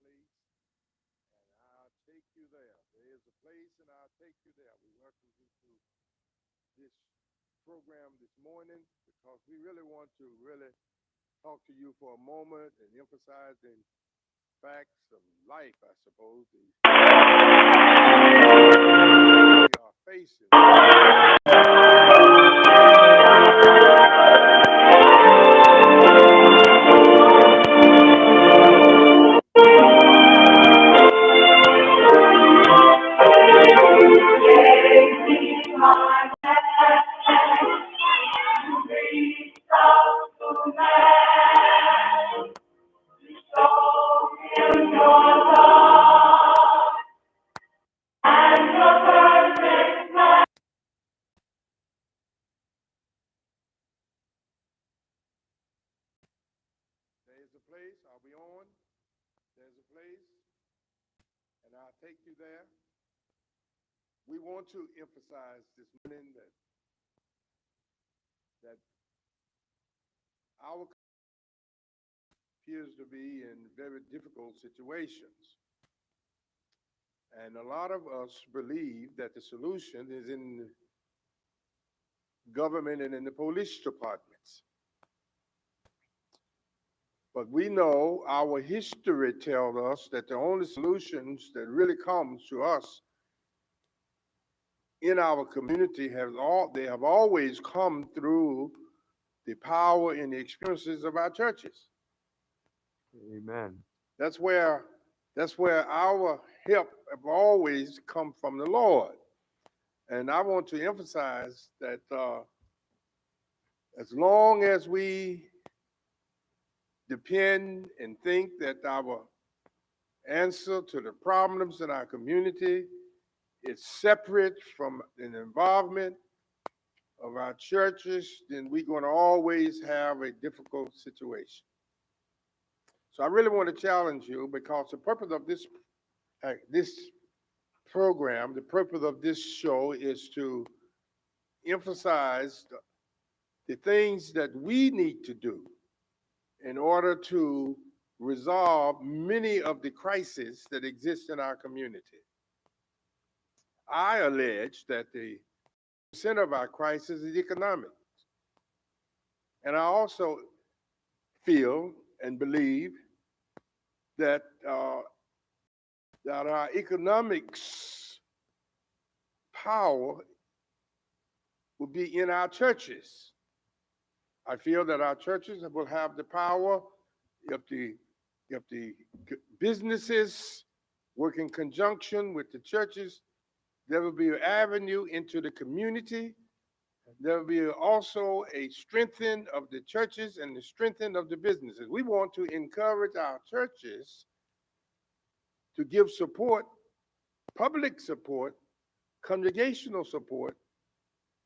place, and I'll take you there. There is a place, and I'll take you there. We welcome you to this program this morning because we really want to really talk to you for a moment and emphasize the facts of life, I suppose, we are facing. There's a place, are we on? There's a place, and I'll take you there. We want to emphasize this morning that our appears to be in very difficult situations. And a lot of us believe that the solution is in government and in the police departments. But we know our history tells us that the only solutions that really comes to us in our community they have always come through the power and the experiences of our churches. Amen. That's where our help have always come from the Lord. And I want to emphasize that as long as we depend and think that our answer to the problems in our community is separate from an involvement of our churches, then we're going to always have a difficult situation. So I really want to challenge you because the purpose of this program, the purpose of this show is to emphasize the things that we need to do in order to resolve many of the crises that exist in our community. I allege that the center of our crisis is economic. And I also feel and believe that, that our economics power will be in our churches. I feel that our churches will have the power if the businesses work in conjunction with the churches. There will be an avenue into the community. There will be also a strengthening of the churches and the strengthening of the businesses. We want to encourage our churches to give support, public support, congregational support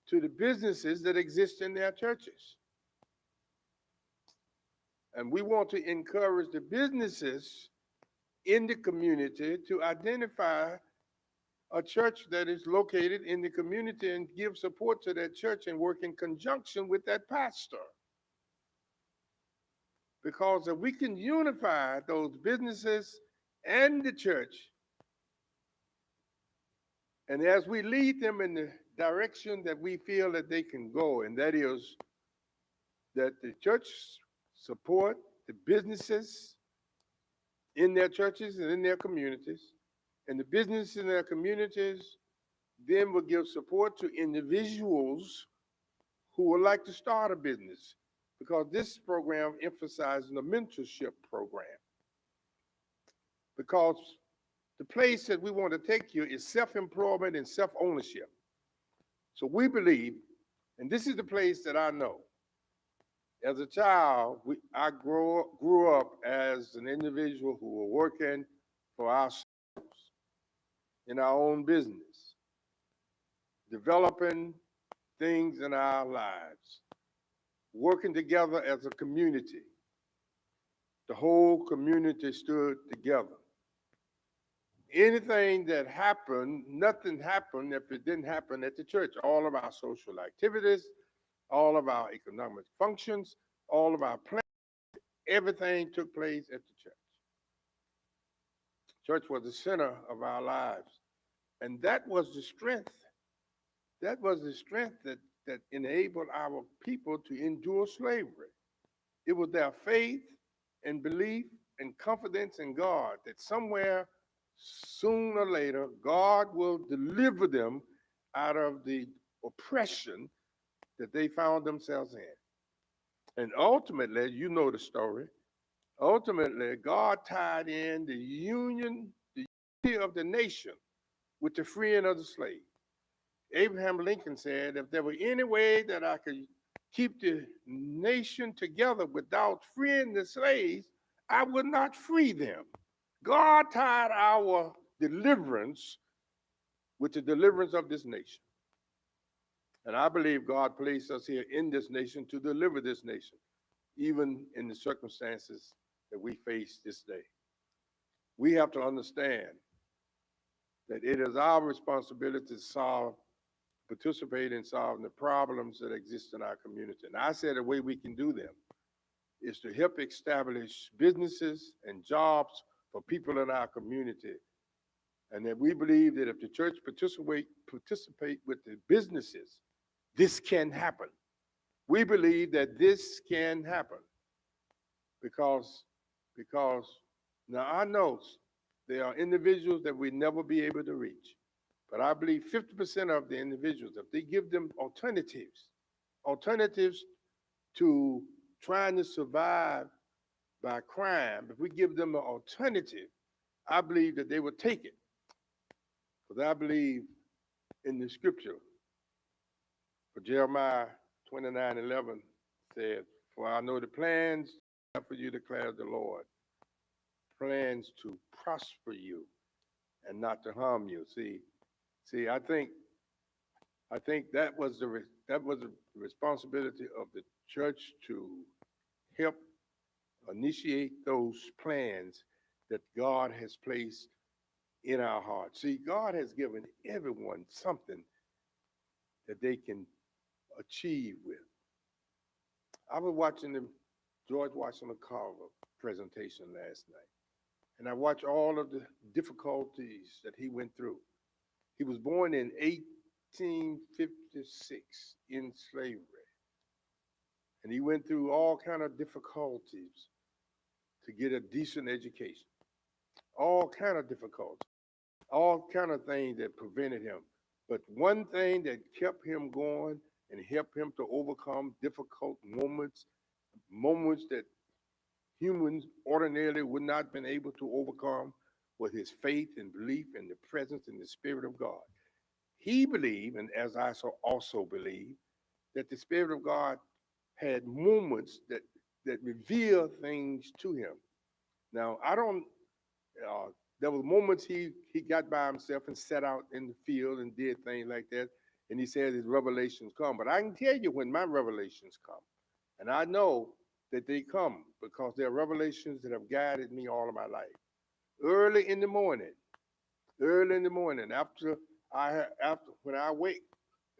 to the businesses that exist in their churches. And we want to encourage the businesses in the community to identify a church that is located in the community and give support to that church and work in conjunction with that pastor. Because if we can unify those businesses and the church, and as we lead them in the direction that we feel that they can go, and that is that the church support the businesses in their churches and in their communities, and the businesses in their communities then will give support to individuals who would like to start a business, because this program emphasizes the mentorship program. Because the place that we want to take you is self-employment and self-ownership. So we believe, and this is the place that I know, as a child, I grew up as an individual who were working for ourselves in our own business, developing things in our lives, working together as a community. The whole community stood together. Anything that happened, nothing happened if it didn't happen at the church. All of our social activities, all of our economic functions, all of our plans, everything took place at the church. Church was the center of our lives. And that was the strength. That was the strength that enabled our people to endure slavery. It was their faith and belief and confidence in God that somewhere, sooner or later, God will deliver them out of the oppression that they found themselves in. And ultimately, you know the story. Ultimately, God tied in the unity of the nation with the freeing of the slave. Abraham Lincoln said, if there were any way that I could keep the nation together without freeing the slaves, I would not free them. God tied our deliverance with the deliverance of this nation. And I believe God placed us here in this nation to deliver this nation, even in the circumstances that we face this day. We have to understand that it is our responsibility to participate in solving the problems that exist in our community. And I said the way we can do them is to help establish businesses and jobs for people in our community. And that we believe that if the church participate with the businesses, this can happen. We believe that this can happen because because now I know there are individuals that we never be able to reach. But I believe 50% of the individuals, if they give them alternatives to trying to survive by crime, if we give them an alternative, I believe that they will take it. Because I believe in the scripture, for Jeremiah 29:11 said, for I know the plans I have for you, declares the Lord, plans to prosper you and not to harm you. See, I think that was the responsibility of the church to help initiate those plans that God has placed in our hearts. See, God has given everyone something that they can achieve with. I was watching the George Washington Carver presentation last night, and I watched all of the difficulties that he went through. He was born in 1856 in slavery, and he went through all kind of difficulties to get a decent education. All kind of difficulties, all kind of things that prevented him. But one thing that kept him going and helped him to overcome difficult moments that humans ordinarily would not have been able to overcome, was his faith and belief in the presence and the Spirit of God. He believed, and as I also believe, that the Spirit of God had moments that reveal things to him. Now, I don't. Uh, there were moments he got by himself and sat out in the field and did things like that, and he said his revelations come. But I can tell you when my revelations come, and I know that they come because they're revelations that have guided me all of my life. Early in the morning, early in the morning, after when I wake,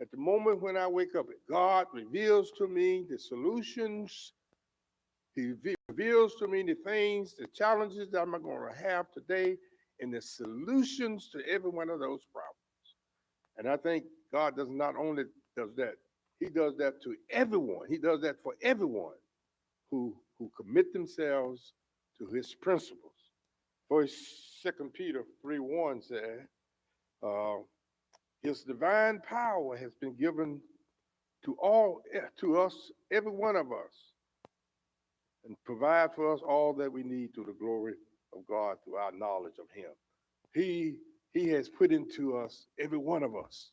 at the moment when I wake up, God reveals to me the solutions. He reveals to me the things, the challenges that I'm going to have today, and the solutions to every one of those problems. And I think God does not only does that, He does that to everyone. He does that for everyone who commit themselves to His principles. First, 2 Peter 3:1 says, uh, His divine power has been given to us, every one of us, and provide for us all that we need through the glory of God through our knowledge of Him. He He has put into us, every one of us,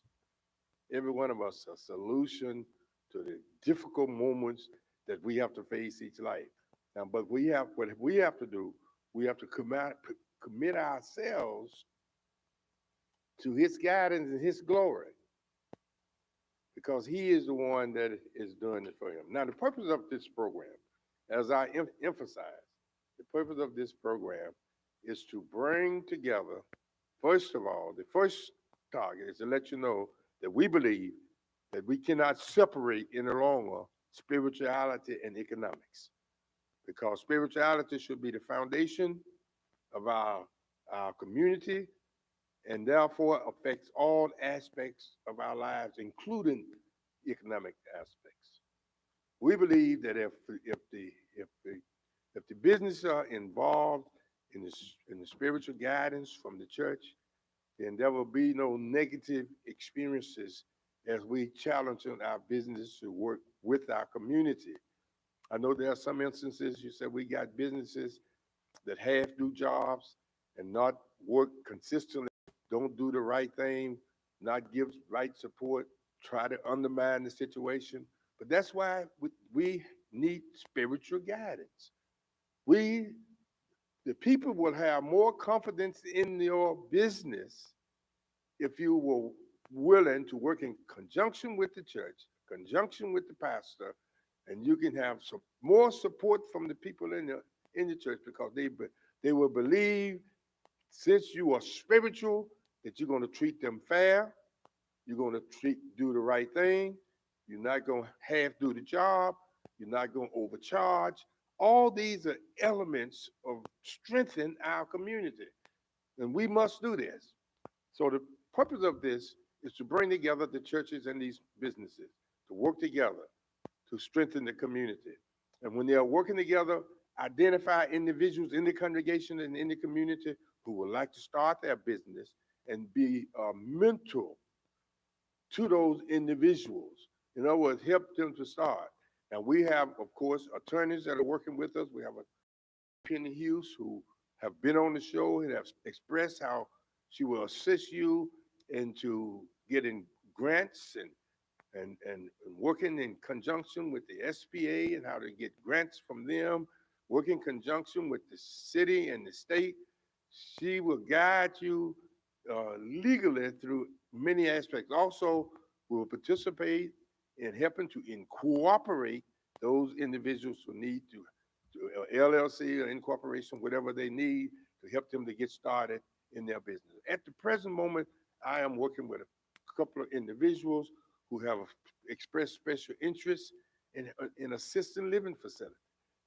a solution to the difficult moments that we have to face each life. Now, but what we have to do, we have to commit ourselves to His guidance and His glory, because He is the one that is doing it for Him. Now, the purpose of this program, as I emphasize, the purpose of this program is to bring together, first of all, the first target is to let you know that we believe that we cannot separate any longer spirituality and economics, because spirituality should be the foundation of our community, and therefore affects all aspects of our lives, including economic aspects. We believe that if the business are involved in the spiritual guidance from the church, then there will be no negative experiences as we challenge our business to work with our community. I know there are some instances you said we got businesses that half do jobs and not work consistently, don't do the right thing, not give right support, try to undermine the situation. But that's why we need spiritual guidance. We, the people, will have more confidence in your business if you were willing to work in conjunction with the church, conjunction with the pastor, and you can have some more support from the people in the church because they will believe since you are spiritual that you're going to treat them fair, you're going to do the right thing, you're not going to half do the job, you're not going to overcharge. All these are elements of strengthening our community, and we must do this. So the purpose of this is to bring together the churches and these businesses to work together to strengthen the community. And when they are working together, identify individuals in the congregation and in the community who would like to start their business and be a mentor to those individuals. In other words, help them to start. Now we have, of course, attorneys that are working with us. We have a Penny Hughes who have been on the show and have expressed how she will assist you into getting grants and working in conjunction with the SBA and how to get grants from them, work in conjunction with the city and the state. She will guide you legally through many aspects. Also, will participate in helping to incorporate those individuals who need to LLC or incorporation, whatever they need to help them to get started in their business. At the present moment, I am working with a couple of individuals who have expressed special interest in assisted living facility.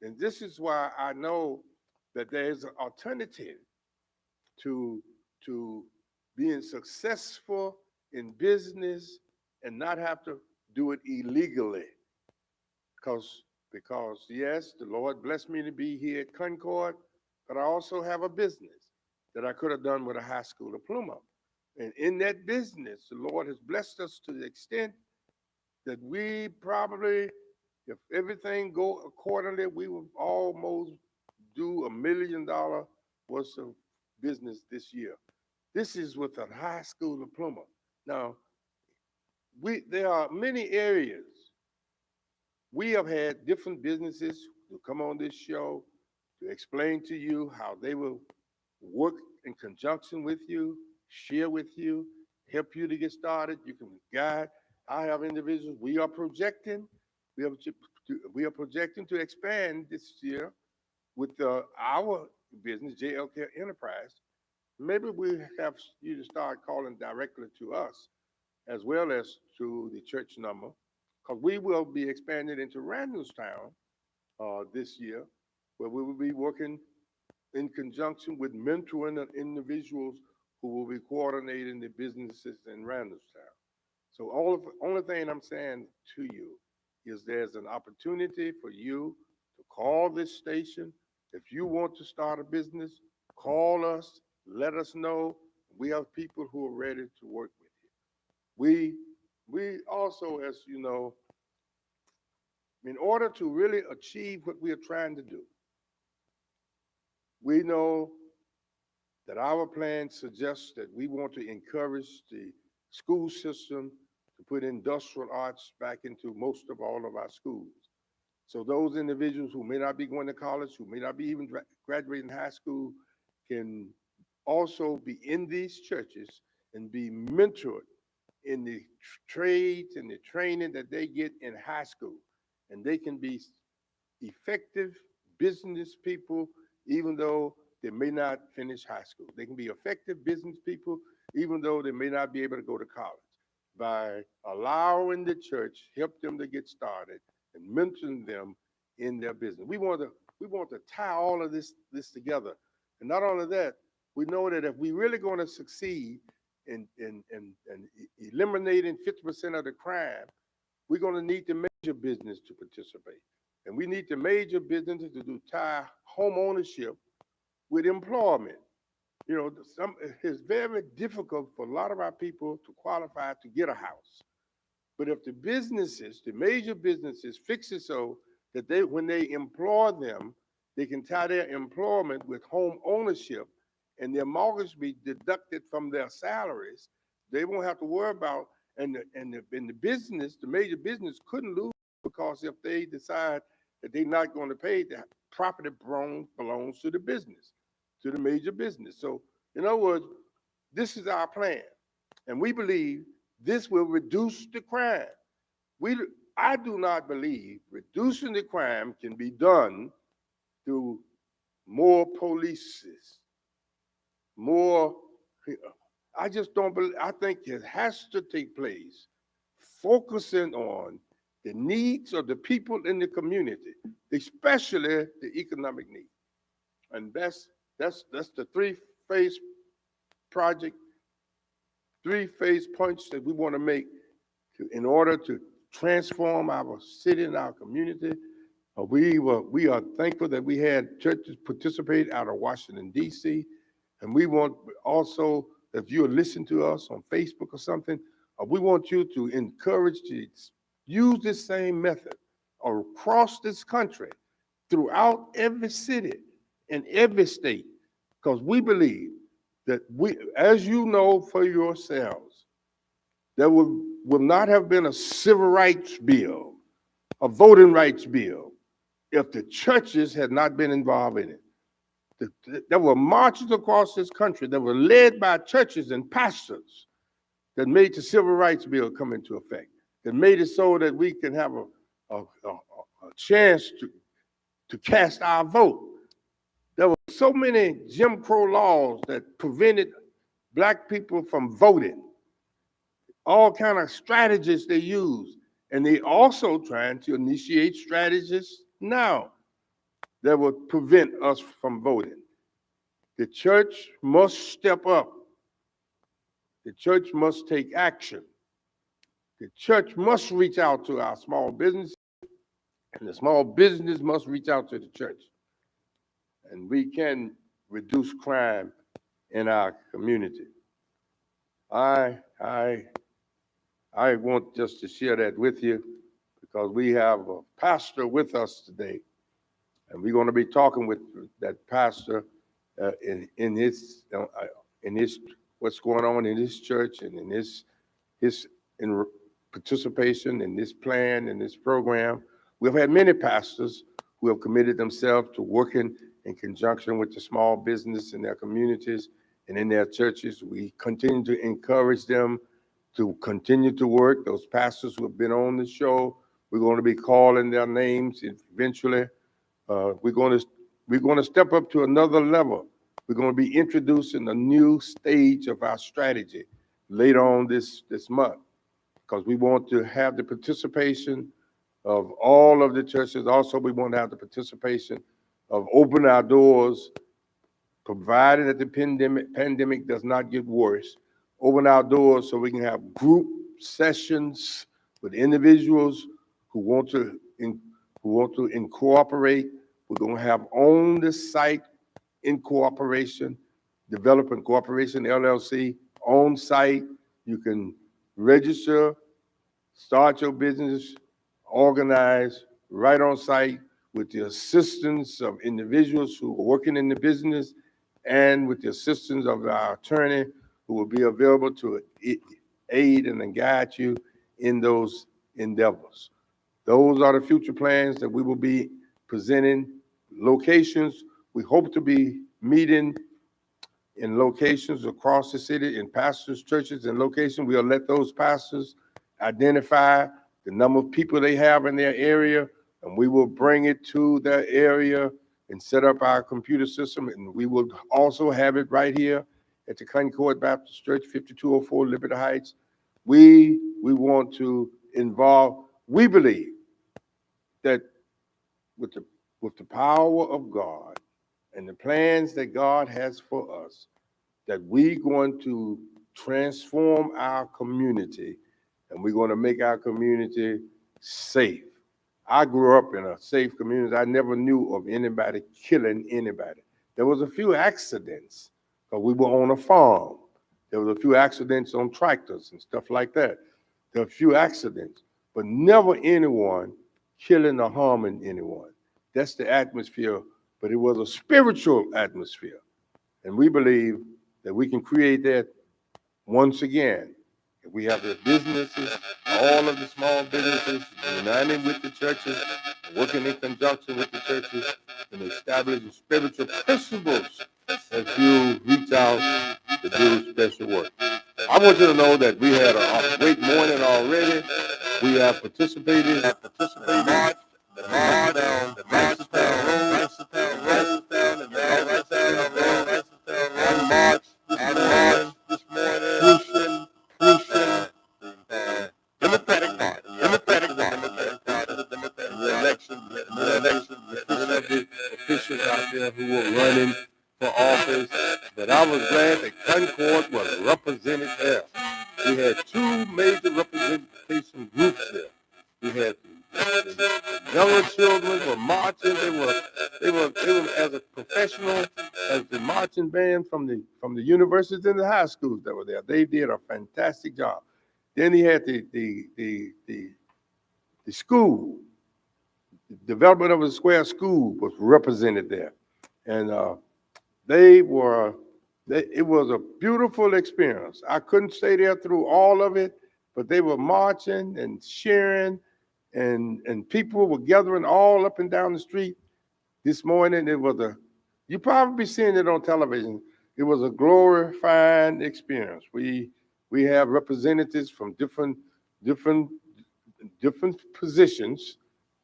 And this is why I know that there's an alternative to, to being successful in business and not have to do it illegally. Because yes, the Lord blessed me to be here at Concord, but I also have a business that I could have done with a high school diploma. And in that business, the Lord has blessed us to the extent that we probably, if everything go accordingly, we will almost do $1 million worth of business this year. This is with a high school diploma. Now, there are many areas. We have had different businesses who come on this show to explain to you how they will work in conjunction with you, share with you, help you to get started. You can guide. I have individuals. We are projecting to expand this year with our business, JL Care Enterprise. Maybe we have you to start calling directly to us as well as to the church number, because we will be expanding into Randallstown this year, where we will be working in conjunction with mentoring individuals who will be coordinating the businesses in Randallstown. So only thing I'm saying to you is there's an opportunity for you to call this station. If you want to start a business, call us, let us know. We have people who are ready to work with you. We also, as you know, in order to really achieve what we are trying to do, we know that our plan suggests that we want to encourage the school system to put industrial arts back into most of all of our schools. So those individuals who may not be going to college, who may not be even graduating high school, can also be in these churches and be mentored in the trades and the training that they get in high school. And they can be effective business people even though they may not finish high school. They can be effective business people even though they may not be able to go to college. By allowing the church help them to get started and mentoring them in their business. We want to tie all of this together. And not only that, We know that if we really going to succeed in eliminating 50% of the crime, we're going to need the major business to participate. And we need the major businesses to tie home ownership with employment. You know, it's very difficult for a lot of our people to qualify to get a house. But if the businesses, the major businesses, fix it so that when they employ them, they can tie their employment with home ownership, and their mortgage be deducted from their salaries, they won't have to worry about. And the business, the major business, couldn't lose because if they decide that they're not going to pay, the property belongs to the business, to the major business. So, in other words, this is our plan, and we believe this will reduce the crime. We, I do not believe reducing the crime can be done through more polices, more. I just don't believe. I think it has to take place focusing on the needs of the people in the community, especially the economic need. And that's the three-phase project, three-phase points that we want to make in order to transform our city and our community. We are thankful that we had churches participate out of Washington, D.C., and we want also, if you're listening to us on Facebook or something, we want you to encourage to use this same method across this country, throughout every city and every state, because we believe that we, as you know for yourselves, there will not have been a civil rights bill, a voting rights bill, if the churches had not been involved in it. There were marches across this country that were led by churches and pastors that made the civil rights bill come into effect, that made it so that we can have a chance to cast our vote. There were so many Jim Crow laws that prevented black people from voting, all kind of strategies they used. And they also trying to initiate strategies now that would prevent us from voting. The church must step up. The church must take action. The church must reach out to our small business, and the small business must reach out to the church. And we can reduce crime in our community. I want just to share that with you because we have a pastor with us today, and we're going to be talking with that pastor in his what's going on in his church and in his participation in this plan and this program. We've had many pastors who have committed themselves to working in conjunction with the small business in their communities and in their churches. We continue to encourage them to continue to work. Those pastors who have been on the show, we're going to be calling their names eventually. We're going to step up to another level. We're going to be introducing a new stage of our strategy later on this month, because we want to have the participation of all of the churches. Also, we want to have the participation of open our doors, provided that the pandemic does not get worse. Open our doors so we can have group sessions with individuals who want to incorporate. We're going to have on the site incorporation, developing corporation LLC on site. You can register, start your business, organize right on site with the assistance of individuals who are working in the business and with the assistance of our attorney who will be available to aid and guide you in those endeavors. Those are the future plans that we will be presenting. Locations, we hope to be meeting in locations across the city, in pastors' churches and locations. We'll let those pastors identify the number of people they have in their area, and we will bring it to their area and set up our computer system. And we will also have it right here at the Concord Baptist Church, 5204 Liberty Heights. We want to involve, we believe that with the power of God and the plans that God has for us, that we're going to transform our community and we're going to make our community safe. I grew up in a safe community. I never knew of anybody killing anybody. There was a few accidents because we were on a farm. There was a few accidents on tractors and stuff like that. There were a few accidents, but never anyone killing or harming anyone. That's the atmosphere, but it was a spiritual atmosphere. And we believe that we can create that once again. If we have the businesses, all of the small businesses, uniting with the churches, working in conjunction with the churches, and establishing spiritual principles as you reach out to do special work. I want you to know that we had a great morning already. We have participated. Officials out there who were running for office, but I was glad that Concord was represented there. We had two major representation groups there. We had the younger children were marching. They were as a professional as the marching band from the universities and the high schools that were there. They did a fantastic job. Then he had the school. The development of the square school was represented there, and it was a beautiful experience. I couldn't stay there through all of it, but they were marching and cheering, and people were gathering all up and down the street this morning. You probably be seeing it on television. It was a glorifying experience. We have representatives from different positions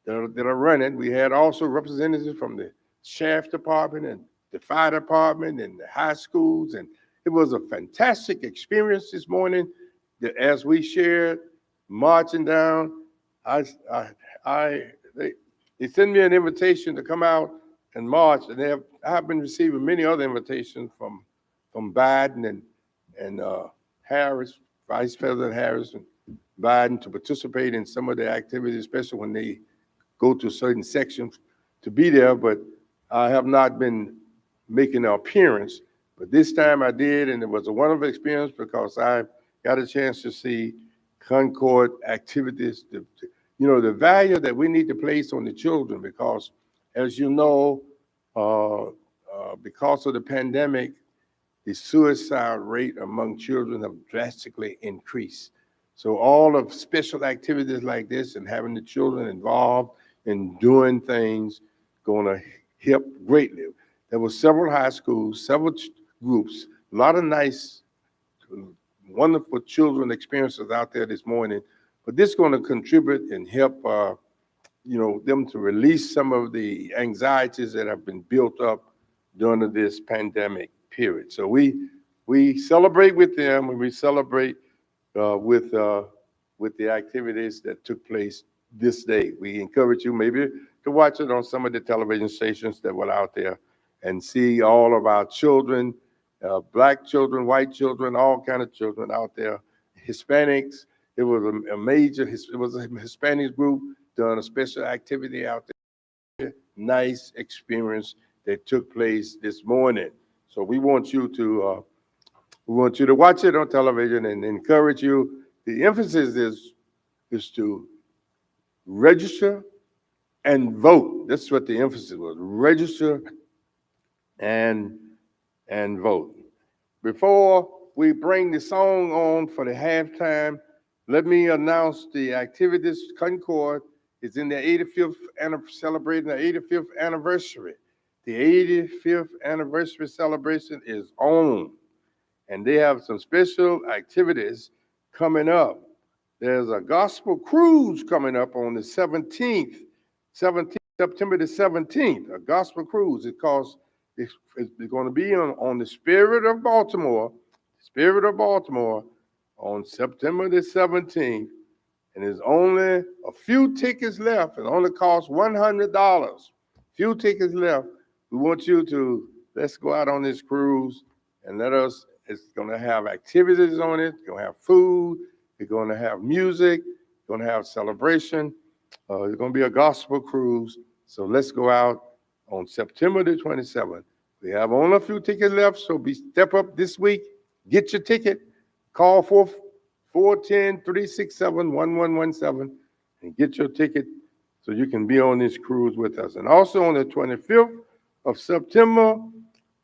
that are running. We had also representatives from the sheriff department and the fire department and the high schools, and it was a fantastic experience this morning. As we shared, marching down, I, I, they sent me an invitation to come out and march, and I've been receiving many other invitations from Biden and Harris, Vice President Harris and Biden, to participate in some of the activities, especially when they go to certain sections to be there, but I have not been making an appearance. But this time I did, and it was a wonderful experience because I got a chance to see Concord activities, the value that we need to place on the children because, as you know, because of the pandemic, the suicide rate among children have drastically increased. So all of special activities like this and having the children involved in doing things going to help greatly. There were several high schools, several groups, a lot of nice, wonderful children experiences out there this morning. But this is going to contribute and help, them to release some of the anxieties that have been built up during this pandemic period. So we celebrate with them and we celebrate with the activities that took place this day. We encourage you maybe to watch it on some of the television stations that were out there and see all of our children, black children, white children, all kind of children out there, Hispanics. It was it was a Hispanic group doing a special activity out there. Nice experience that took place this morning. So we want you to watch it on television and encourage you. The emphasis is to register and vote. That's what the emphasis was. Register and vote. Before we bring the song on for the halftime, let me announce the activities. Concord is in their 85th celebrating the 85th anniversary. The 85th anniversary celebration is on, and they have some special activities coming up. There's a gospel cruise coming up on the 17th, September the 17th, a gospel cruise. It's going to be on the Spirit of Baltimore, on September the 17th, and there's only a few tickets left. It only costs $100. Few tickets left. We want you to, let's go out on this cruise and let us It's going to have activities on it. It's going to have food. It's going to have music. It's going to have celebration. It's going to be a gospel cruise. So let's go out on September the 27th. We have only a few tickets left, so step up this week. Get your ticket. Call 410-367-1117 and get your ticket so you can be on this cruise with us. And also on the 25th of September,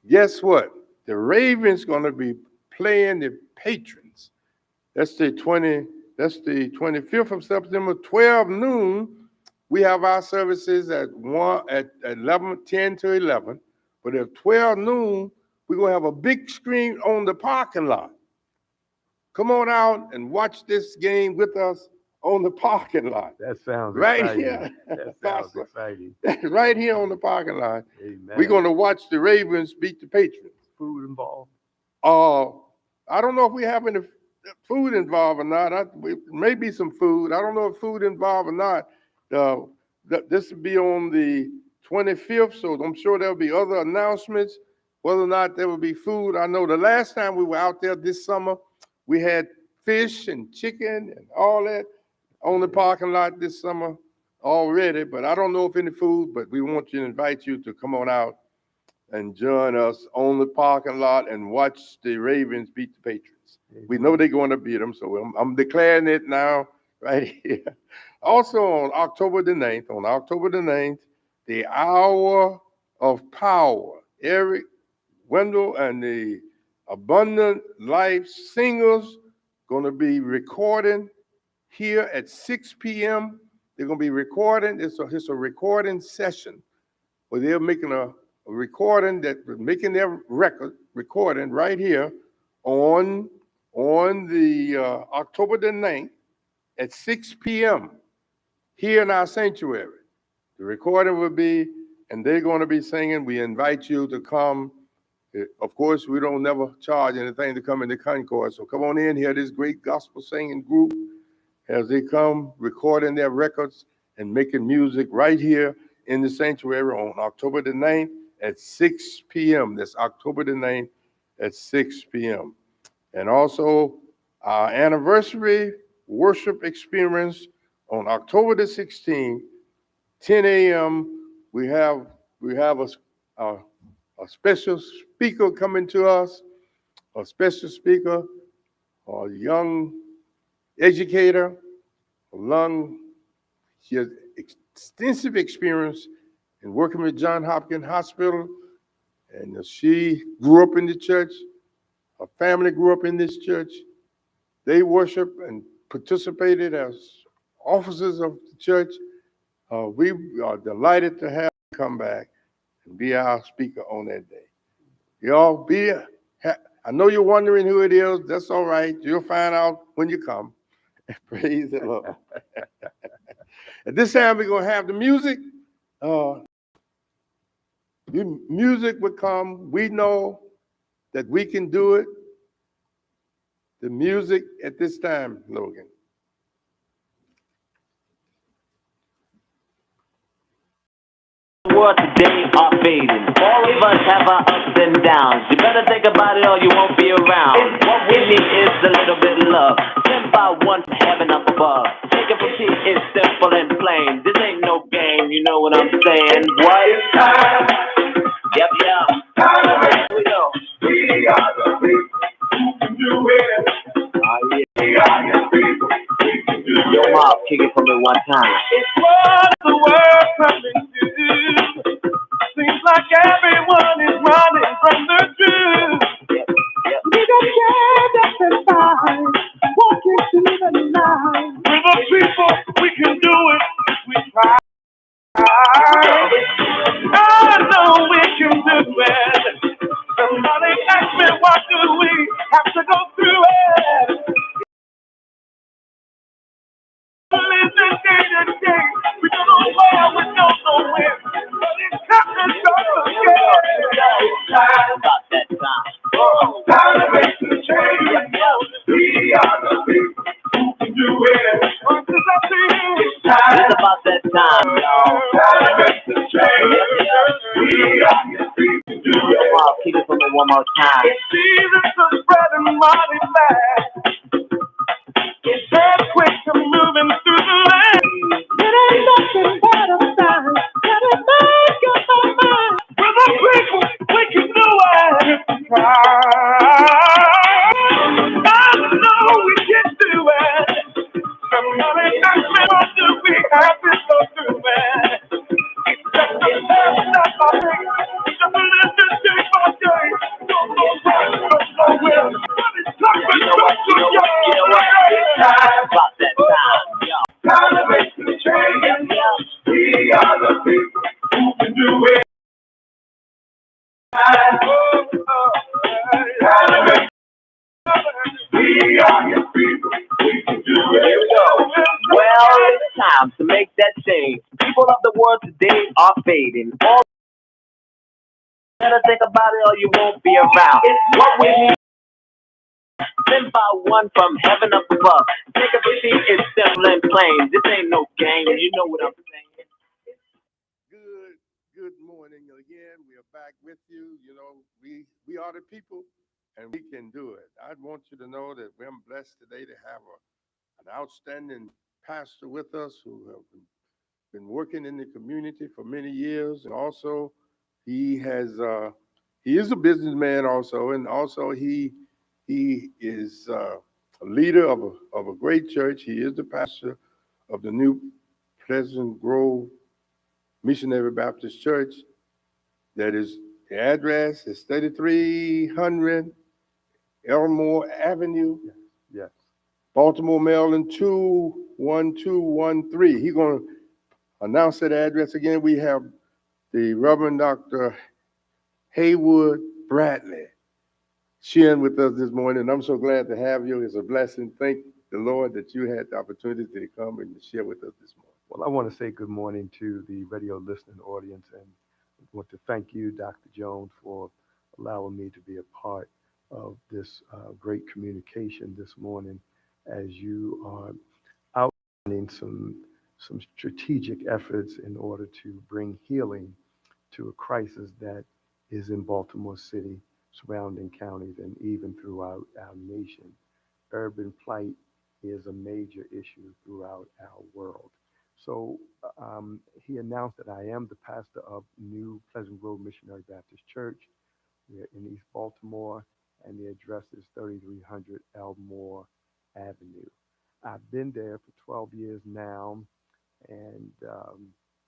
guess what? The Ravens going to be playing the Patrons. That's the 25th of September, 12 noon. We have our services at 10 to 11. But at 12 noon, we're going to have a big screen on the parking lot. Come on out and watch this game with us on the parking lot. That sounds right exciting. Here. That sounds exciting. Right here on the parking lot. Amen. We're going to watch the Ravens beat the Patriots. Food involved? I don't know if we have any food involved or not. Maybe some food. I don't know if food involved or not. This will be on the 25th, so I'm sure there'll be other announcements, whether or not there will be food. I know the last time we were out there this summer, we had fish and chicken and all that on the parking lot this summer already, but I don't know if any food, but we want to invite you to come on out and join us on the parking lot and watch the Ravens beat the Patriots. We know they're going to beat them, so I'm declaring it now right here. Also on October the 9th, the Hour of Power, Eric Wendell and the Abundant Life Singers going to be recording here at 6 p.m. They're going to be recording. It's a recording session where they're making a recording making their recording right here on the October the 9th at 6 p.m. here in our sanctuary. The recording will be, and they're going to be singing. We invite you to come. Of course, we don't never charge anything to come into Concord, so come on in here, this great gospel singing group, as they come recording their records and making music right here in the sanctuary on October the 9th at 6 p.m. That's October the 9th at 6 p.m. And also our anniversary worship experience on October the 16th, 10 a.m. We have a special speaker coming to us, a special speaker, a young educator, she has extensive experience in working with Johns Hopkins Hospital, and she grew up in the church. Her family grew up in this church. They worship and participated as officers of the church. We are delighted to have her come back and be our speaker on that day. Y'all I know you're wondering who it is. That's all right. You'll find out when you come. Praise the Lord. At this time, we're going to have the music. The music will come. We know that we can do it. The music at this time, Logan. World today are fading. All of us have our ups and downs. You better think about it or you won't be around. What we need is a little bit of love. 10 by 1 from heaven up above. Take it from P, it's simple and plain. This ain't no game, you know what I'm saying? What? It's time. Yep. Here we go. We are the people who can do it. Oh, yeah. We are the people who can do it. Yo, Mom, kick it for me one time. It's what the world coming to. Seems like everyone is running from the truth. Yep. We don't care that they're fine. Walking through the night. We're the people, we can do it if we try. I know we can do it. Somebody ask me, what do we have to go through it? Living day to day. time. It's Jesus for spreading money back. It's earthquakes are moving through the land. It ain't nothing but a sign that it make up my mind. With the people, we can do it. I know we can do it. Somebody ask me what do we have to go through, man. It's just a last not my thing. It's just a little day by day. Don't go right, don't go well. But it's time to it's time. About that time, yo. Time to make the change. We are the people who can do it. Time to make we are your people. We can do it. Here we go. Well, it's time to make that change. People of the world today are fading. All you gotta think about it or you won't be around. It's what we need. Sent by one from heaven up above. Think of it, it's simple and plain. This ain't no game. You know what I'm saying? Good morning again. We are back with you. You know, we are the people and we can do it. I want you to know that we're blessed today to have an outstanding pastor with us who have been working in the community for many years. And also he is a businessman also, and also he is a leader of a great church. He is the pastor of the new Pleasant Grove Missionary Baptist Church. That is, the address is 3300 Elmore Avenue, Yes. Baltimore, Maryland 21213. He's going to announce that address again. We have the Reverend Dr. Haywood Bradley sharing with us this morning. I'm so glad to have you. It's a blessing. Thank the Lord that you had the opportunity to come and share with us this morning. Well, I want to say good morning to the radio listening audience, and I want to thank you, Dr. Jones, for allowing me to be a part of this great communication this morning as you are outlining some strategic efforts in order to bring healing to a crisis that is in Baltimore City, surrounding counties, and even throughout our nation. Urban plight is a major issue throughout our world. So he announced that I am the pastor of New Pleasant Grove Missionary Baptist Church. We're in East Baltimore, and the address is 3300 Elmore Avenue. I've been there for 12 years now, and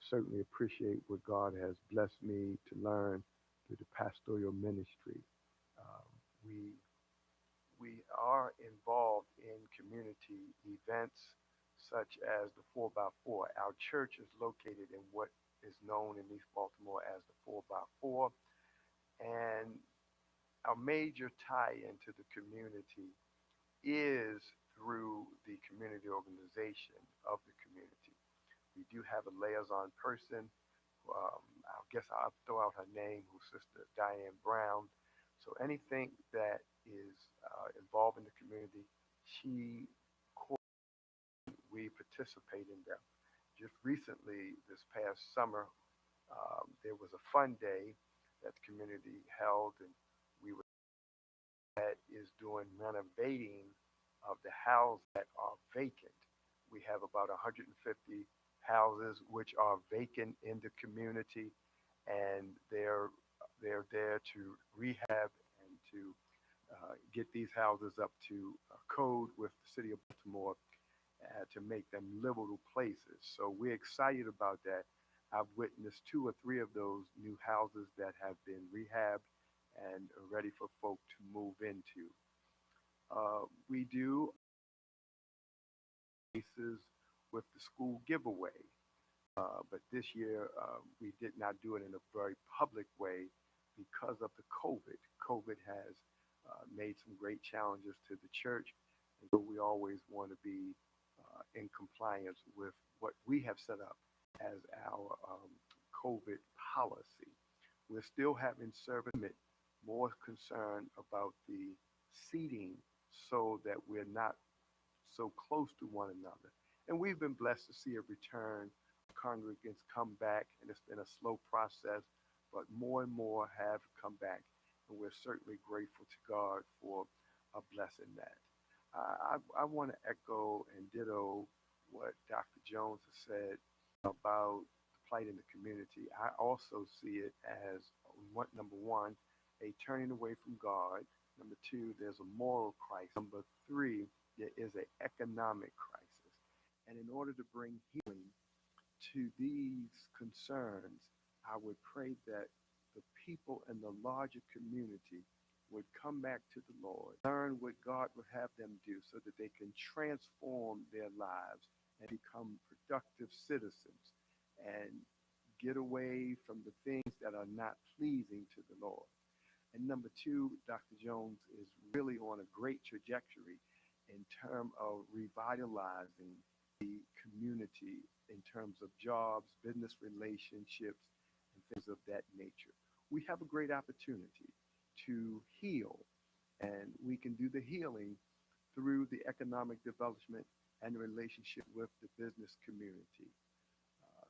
certainly appreciate what God has blessed me to learn through the pastoral ministry. Um, we we are involved in community events such as the 4x4. Our church is located in what is known in East Baltimore as the 4x4, and our major tie into the community is through the community organization of the community. We do have a liaison person. I guess I'll throw out her name, who's Sister Diane Brown. So anything that is involved in the community, she we participate in them. Just recently, this past summer, there was a fun day that the community held, and we were that is doing renovating of the houses that are vacant. We have about 150 houses which are vacant in the community, and they're there to rehab and to get these houses up to code with the city of Baltimore to make them livable places. So we're excited about that. I've witnessed two or three of those new houses that have been rehabbed and are ready for folk to move into. We do cases with the school giveaway, but this year we did not do it in a very public way because of the COVID. COVID has made some great challenges to the church, and so we always want to be in compliance with what we have set up as our COVID policy. We're still having service limit, more concerned about the seating so that we're not so close to one another. And we've been blessed to see a return. Congregants come back, and it's been a slow process, but more and more have come back. and we're certainly grateful to God for blessing that. I want to echo and ditto what Dr. Jones has said about the plight in the community. I also see it as number one, a turning away from God. Number two, there's a moral crisis. Number three, there is an economic crisis. And in order to bring healing to these concerns, I would pray that the people in the larger community would come back to the Lord, learn what God would have them do so that they can transform their lives and become productive citizens and get away from the things that are not pleasing to the Lord. And number two, Dr. Jones is really on a great trajectory in terms of revitalizing the community in terms of jobs, business relationships, and things of that nature. We have a great opportunity to heal, and we can do the healing through the economic development and relationship with the business community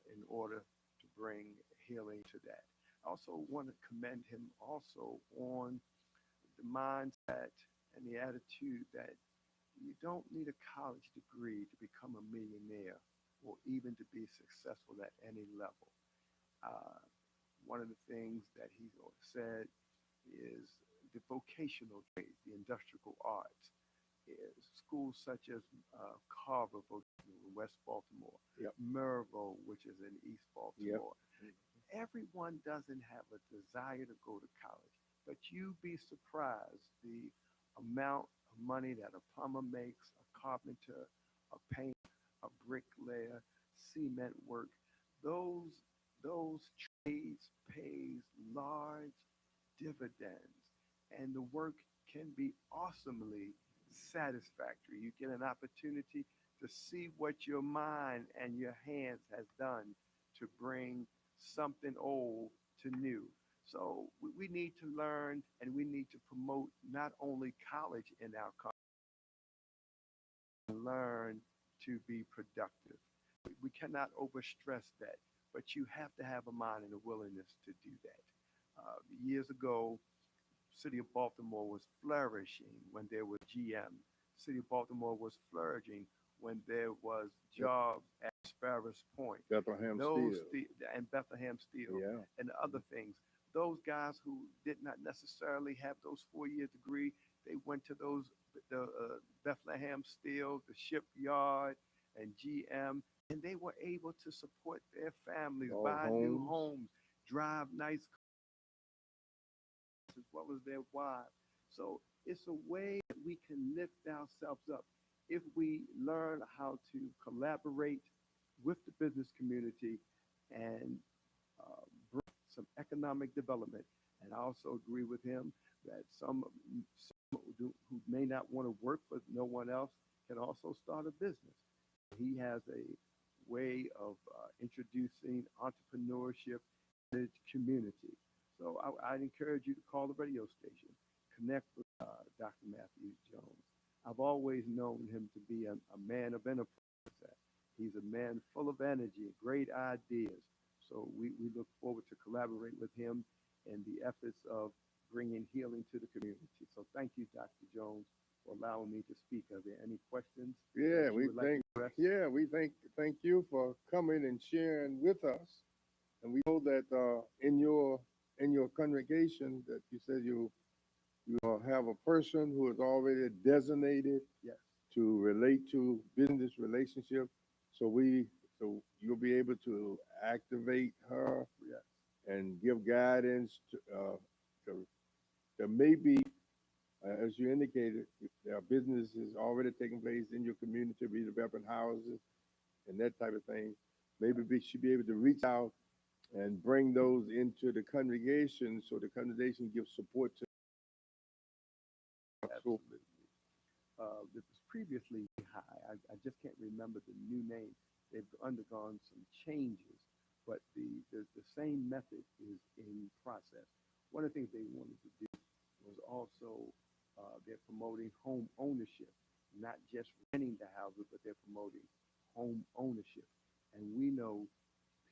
in order to bring healing to that. I also want to commend him also on the mindset and the attitude that you don't need a college degree to become a millionaire or even to be successful at any level. One of the things that he said is the vocational trades, the industrial arts, is schools such as Carver, West Baltimore, Yep. Mervo, which is in East Baltimore. Yep. Everyone doesn't have a desire to go to college, but you'd be surprised the amount of money that a plumber makes, a carpenter, a painter, a bricklayer, cement work. Those trades pays large dividends, and the work can be awesomely satisfactory. You get an opportunity to see what your mind and your hands has done to bring something old to new. So we need to learn and we need to promote not only college in our country, learn to be productive. We cannot overstress that, but you have to have a mind and a willingness to do that. Years ago, city of Baltimore was flourishing when there was GM. City of Baltimore was flourishing when there was jobs at Sparrows Point. Bethlehem Those Steel. and Bethlehem Steel Yeah. and other things. Those guys who did not necessarily have those 4-year degree, they went to the Bethlehem Steel, the shipyard, and GM, and they were able to support their families, All buy new homes. homes, drive nice cars, as well as their wives. So it's a way that we can lift ourselves up if we learn how to collaborate with the business community and bring some economic development. And I also agree with him that some who may not want to work for no one else can also start a business. He has a way of introducing entrepreneurship in the community. So I'd encourage you to call the radio station, connect with Dr. Matthew Jones. I've always known him to be a man of enterprise. He's a man full of energy, great ideas. So we look forward to collaborate with him in the efforts of bringing healing to the community. So thank you, Dr. Jones, for allowing me to speak. Are there any questions? Yeah, that you we would like thank to address? thank you for coming and sharing with us. And we know that in your congregation that you said you have a person who is already designated Yes. to relate to business relationship. So you'll be able to activate her Yes. and give guidance to there may be, as you indicated, if there are businesses already taking place in your community, redeveloping houses and that type of thing. Maybe we should be able to reach out and bring those into the congregation so the congregation gives support to. So, Absolutely. It was previously high. I just can't remember the new name. They've undergone some changes, but the same method is in process. One of the things they wanted to do was also they're promoting home ownership, not just renting the houses, but they're promoting home ownership. And we know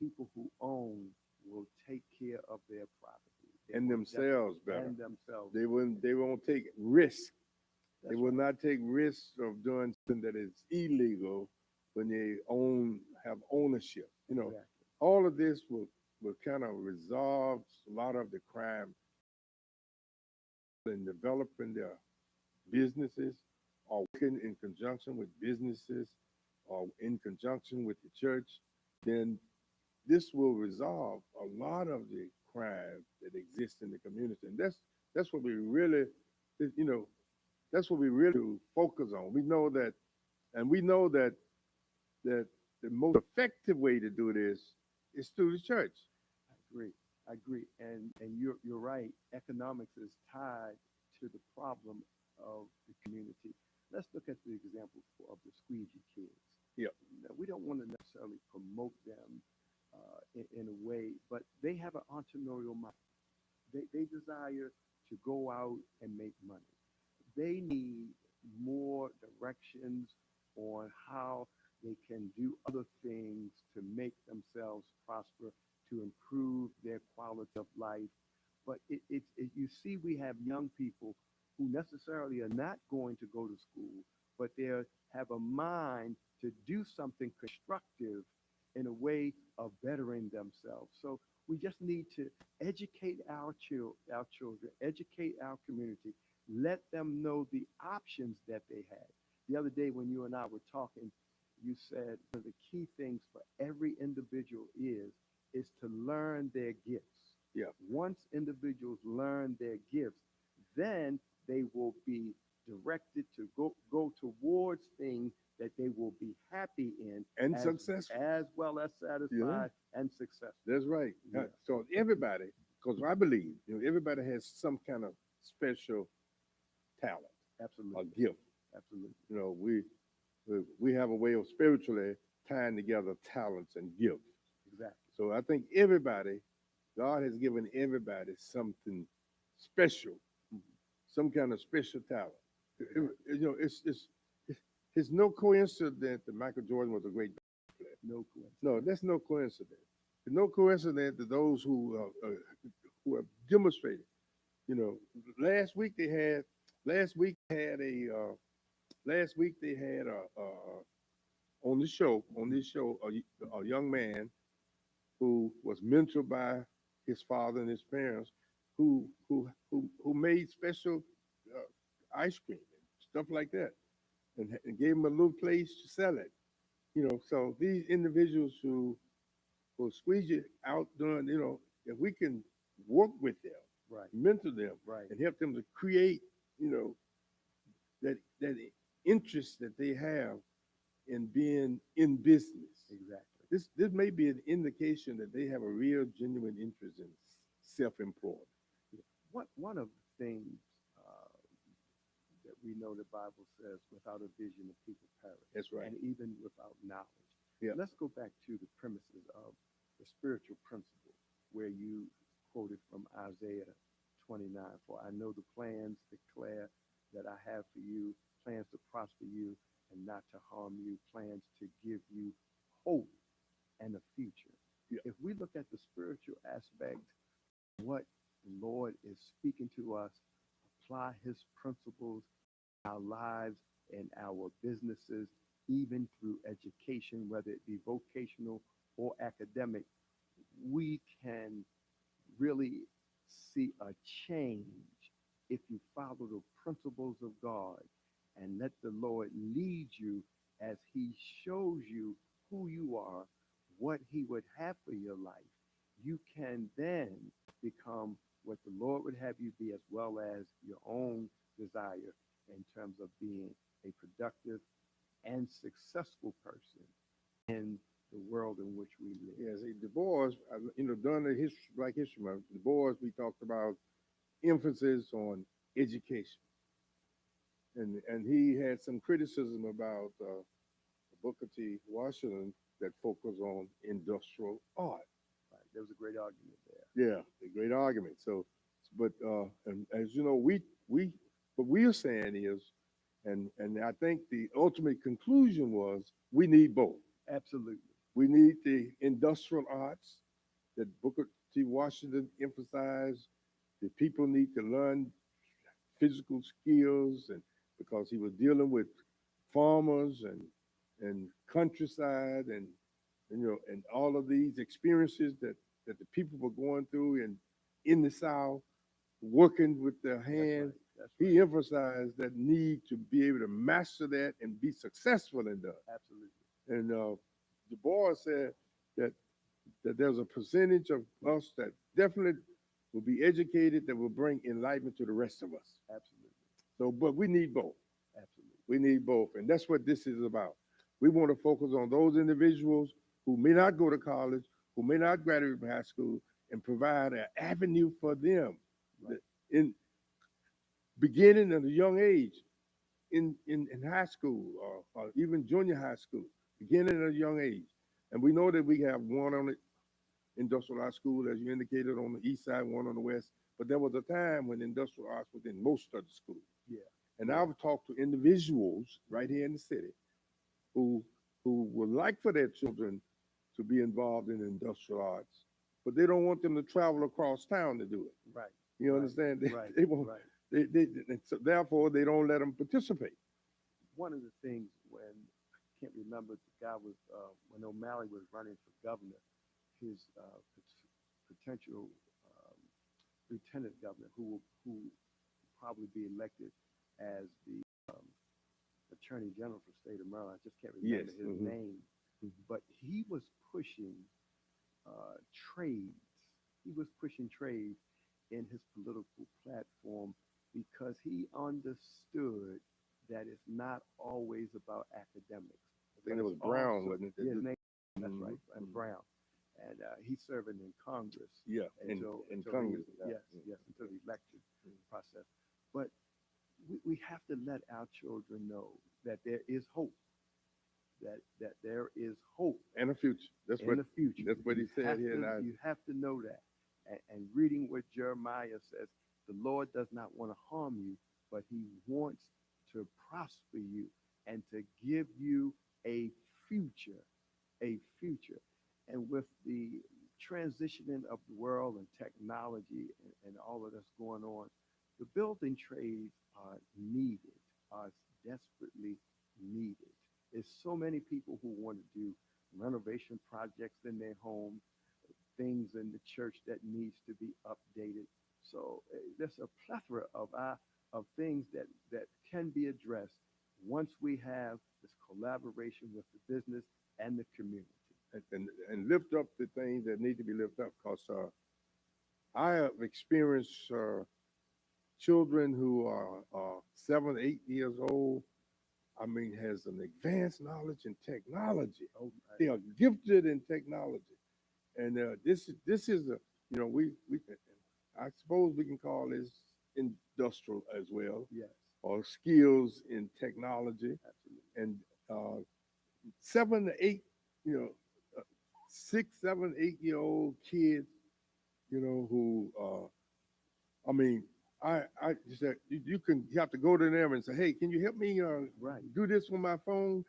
people who own will take care of their property. They and will themselves definitely- better. And themselves. They won't take risks. They That's will right. not take risks of doing something that is illegal when they have ownership. Exactly. All of this will kind of resolve a lot of the crime in developing their businesses or working in conjunction with businesses or in conjunction with the church. Then this will resolve a lot of the crime that exists in the community. And that's what we really, you know, that's what we really focus on. We know that, and we know that the most effective way to do this is through the church. I agree. I agree. And you're right. Economics is tied to the problem of the community. Let's look at the example of the squeegee kids. Yeah. Now, we don't want to necessarily promote them in a way, but they have an entrepreneurial mind. They desire to go out and make money. They need more directions on how they can do other things to make themselves prosper, to improve their quality of life. But you see, we have young people who necessarily are not going to go to school, but they have a mind to do something constructive in a way of bettering themselves. So we just need to educate our children, educate our community, let them know the options that they have. The other day when you and I were talking, you said one of the key things for every individual is to learn their gifts. Yeah. Once individuals learn their gifts, then they will be directed to go towards things that they will be happy in And as, successful. as well as satisfied and successful. That's right. Yeah. So everybody, because I believe everybody has some kind of special talent Absolutely. or gift. Absolutely. We have a way of spiritually tying together talents and gifts. Exactly. So I think God has given everybody something special, some kind of special talent. It's no coincidence that Michael Jordan was a great player. No coincidence. No, that's no coincidence. It's no coincidence that those who have demonstrated. Last week they had on this show a young man who was mentored by his father and his parents, who made special ice cream and stuff like that, and gave him a little place to sell it. So these individuals who will squeeze you out doing, if we can work with them, Right. mentor them, Right. and help them to create, that interest that they have in being in business. Exactly. This may be an indication that they have a real genuine interest in self-employment. One of the things that we know the Bible says, without a vision, the people perish. That's right. And even without knowledge. Yeah. Let's go back to the premises of the spiritual principle, where you quoted from Isaiah 29, "For I know the plans declare that I have for you, plans to prosper you and not to harm you, plans to give you hope and a future." Yeah. If we look at the spiritual aspect, what the Lord is speaking to us, apply his principles in our lives and our businesses, even through education, whether it be vocational or academic, we can really see a change if you follow the principles of God and let the Lord lead you as he shows you who you are, what he would have for your life. You can then become what the Lord would have you be, as well as your own desire in terms of being a productive and successful person in the world in which we live. Yeah, see, Du Bois, during the Black History Month, Du Bois, we talked about emphasis on education. And he had some criticism about Booker T. Washington that focused on industrial art. Right. There was a great argument there. Yeah, a great argument. So, but and as you know, what we are saying is, and I think the ultimate conclusion was we need both. Absolutely. We need the industrial arts that Booker T. Washington emphasized, the people need to learn physical skills, and because he was dealing with farmers and countryside, and all of these experiences that the people were going through in the South, working with their hands. That's right. He emphasized that need to be able to master that and be successful in that. Absolutely. And Du Bois said that there's a percentage of us that definitely will be educated that will bring enlightenment to the rest of us. Absolutely. So, but we need both. Absolutely. We need both, and that's what this is about. We want to focus on those individuals who may not go to college, who may not graduate from high school, and provide an avenue for them Right. in beginning at a young age, in high school or even junior high school, beginning at a young age. And we know that we have one on the industrial arts school, as you indicated, on the east side, one on the west. But there was a time when industrial arts was in most of the schools. Yeah. And I've talked to individuals right here in the city who would like for their children to be involved in industrial arts, but they don't want them to travel across town to do it. Right. You Right. understand? Right. They won't. Right. And so therefore, they don't let them participate. One of the things when I can't remember the guy was when O'Malley was running for governor, his potential lieutenant governor who will probably be elected as the attorney general for the state of Maryland. I just can't remember Yes. his Mhm. name, but he was pushing trades. He was pushing trades in his political platform because he understood that it's not always about academics. I think it but was it's Brown, also- wasn't it? Yeah, his name, that's Mhm. right, and Brown. And he's serving in Congress. Yeah, in until Congress. yes, yes, until the election process. But we have to let our children know that there is hope. That there is hope And a future. That's in what the future. that's what he You said have here. to- And you have to know that. And reading what Jeremiah says, the Lord does not want to harm you, but he wants to prosper you and to give you a future, a future. And with the transitioning of the world and technology and all of that's going on, the building trades are needed, are desperately needed. There's so many people who want to do renovation projects in their home, things in the church that needs to be updated. So there's a plethora of things that can be addressed once we have this collaboration with the business and the community. and lift up the things that need to be lifted up. Because I have experienced children who are 7, 8 years old. I mean, has an advanced knowledge in technology. Oh, They are gifted in technology, and this is a we I suppose we can call this industrial as well, yes, or skills in technology. absolutely. And 7 to 8, you know, 6, 7, 8 year old kids, who I mean, I just said you have to go to them and say, hey, can you help me Right. do this on my phone?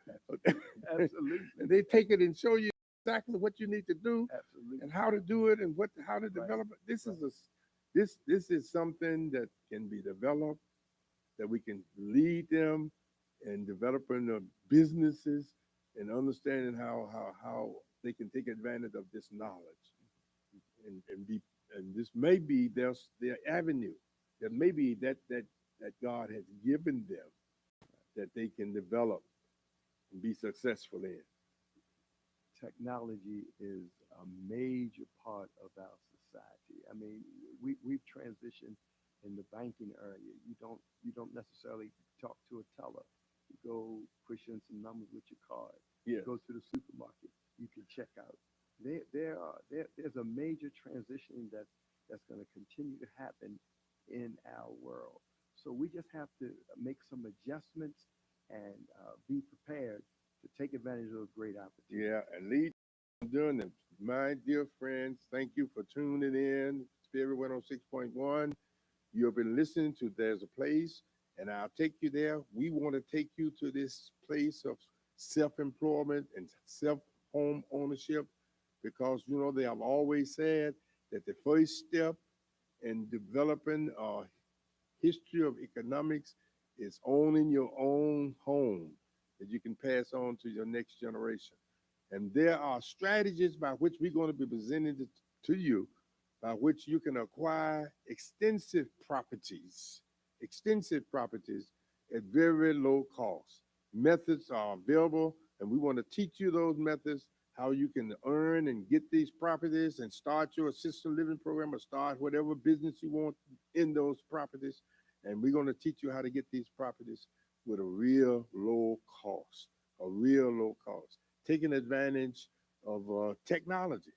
Absolutely. And they take it and show you exactly what you need to do Absolutely. and how to do it and how to Right. develop it. This Right. is this is something that can be developed, that we can lead them in developing the businesses and understanding how they can take advantage of this knowledge and this may be their avenue. That may be that God has given them that they can develop and be successful in. Technology is a major part of our society. I mean, we've transitioned in the banking area. You don't necessarily talk to a teller. You go push in some numbers with your card. Yeah. You go to the supermarket. You can check out. There's a major transition that's going to continue to happen in our world. So we just have to make some adjustments and be prepared to take advantage of those great opportunities. Yeah, and lead doing them. My dear friends, thank you for tuning in. Spirit 106.1. You have been listening to There's a Place, and I'll take you there. We want to take you to this place of self-employment and self-home ownership because, they have always said that the first step and developing a history of economics is owning your own home that you can pass on to your next generation. And there are strategies by which we're going to be presenting it to you, by which you can acquire extensive properties at very low cost. Methods are available, and we want to teach you those methods, how you can earn and get these properties and start your assisted living program or start whatever business you want in those properties. And we're going to teach you how to get these properties with a real low cost, taking advantage of technology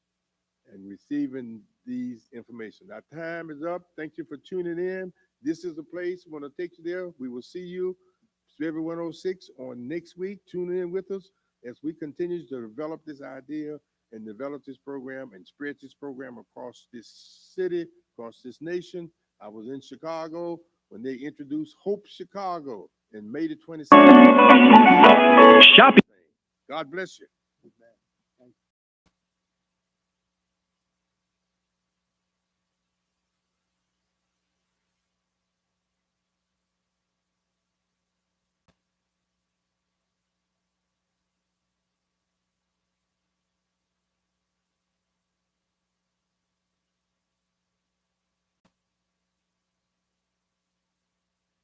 and receiving these information. Our time is up. Thank you for tuning in. This is the place. We want to take you there. We will see you, February 106, on next week. Tune in with us as we continue to develop this idea and develop this program and spread this program across this city, across this nation. I was in Chicago when they introduced Hope Chicago in May the 22nd. Shopping. God bless you.